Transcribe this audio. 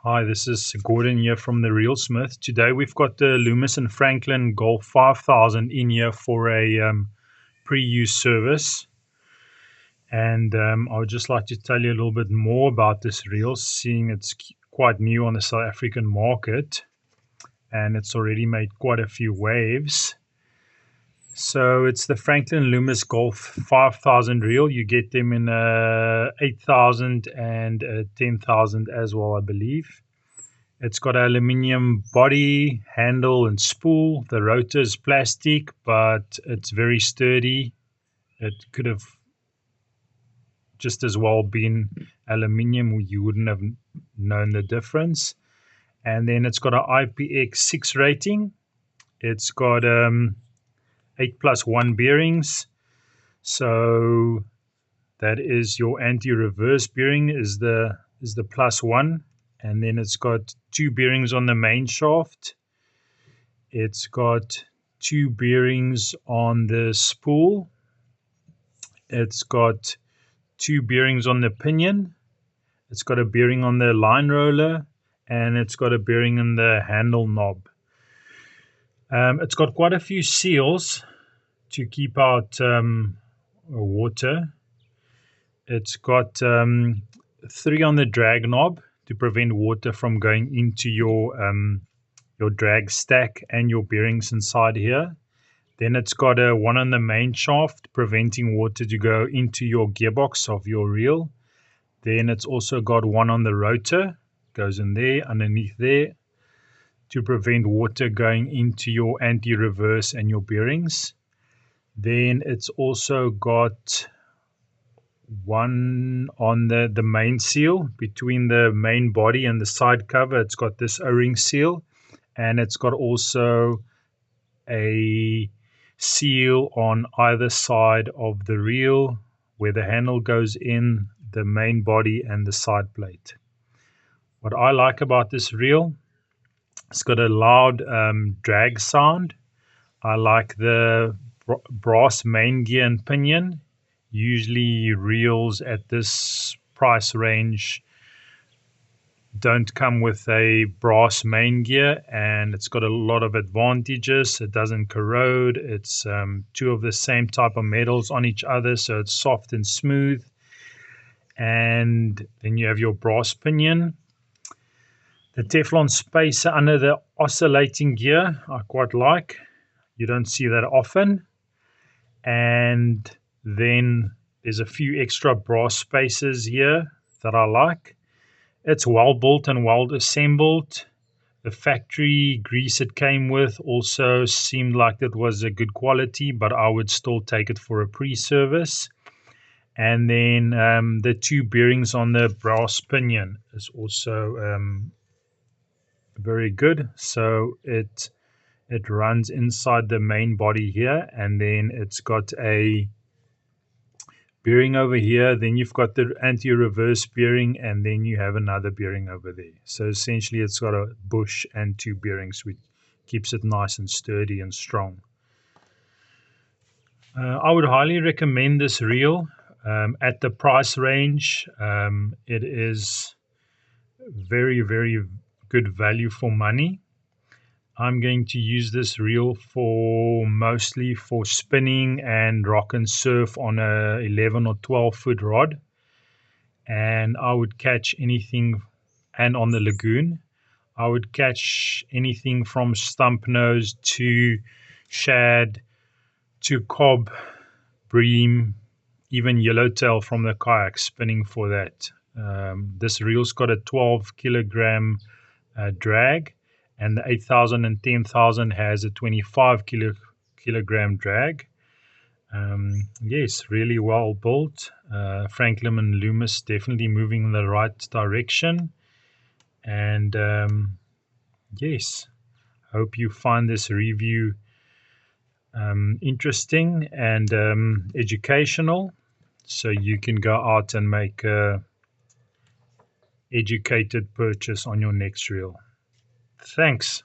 Hi, this is Gordon here from the Real Smith. Today we've got the Loomis and Franklin Golf 5000 in here for a pre-use service. And I would just like to tell you a little bit more about this reel, seeing it's quite new on the South African market and it's already made quite a few waves. So it's the Franklin Loomis Golf 5000 reel. You get them in 8,000 and 10,000 as well, I believe. It's got an aluminium body, handle, and spool. The rotor is plastic, but it's very sturdy. It could have just as well been aluminium. You wouldn't have known the difference. And then it's got an IPX6 rating. It's got 8+1 bearings. So that is your anti-reverse bearing is the +1. And then it's got 2 bearings on the main shaft. It's got 2 bearings on the spool. It's got 2 bearings on the pinion. It's got a bearing on the line roller, and it's got a bearing in the handle knob. It's got quite a few seals to keep out water. It's got 3 on the drag knob to prevent water from going into your drag stack and your bearings inside here. Then it's got a 1 on the main shaft, preventing water to go into your gearbox of your reel. Then it's also got 1 on the rotor, goes in there, underneath there, to prevent water going into your anti-reverse and your bearings. Then it's also got 1 on the main seal between the main body and the side cover. It's got this O-ring seal, and it's got also a seal on either side of the reel where the handle goes in, the main body and the side plate. What I like about this reel, it's got a loud drag sound. I like the brass main gear and pinion. Usually reels at this price range don't come with a brass main gear, and it's got a lot of advantages. It doesn't corrode. It's 2 of the same type of metals on each other, so it's soft and smooth. And then you have your brass pinion. The Teflon spacer under the oscillating gear I quite like. You don't see that often. And then there's a few extra brass spacers here that I like. It's well built and well assembled. The factory grease it came with also seemed like it was a good quality, but I would still take it for a pre-service. And then the 2 bearings on the brass pinion is also very good. So it runs inside the main body here, and then it's got a bearing over here. Then you've got the anti-reverse bearing, and then you have another bearing over there. So essentially it's got a bush and 2 bearings, which keeps it nice and sturdy and strong. I would highly recommend this reel at the price range. It is very, very good value for money. I'm going to use this reel mostly for spinning and rock and surf on a 11 or 12 foot rod. And I would catch anything, and on the lagoon, I would catch anything from stump nose to shad to cob, bream, even yellowtail from the kayak, spinning for that. This reel's got a 12 kilogram drag, and the 8,000 and 10,000 has a 25 kilogram drag. Yes, really well built. Franklin and Loomis definitely moving in the right direction. And yes, hope you find this review interesting and educational, so you can go out and make a educated purchase on your next reel. Thanks.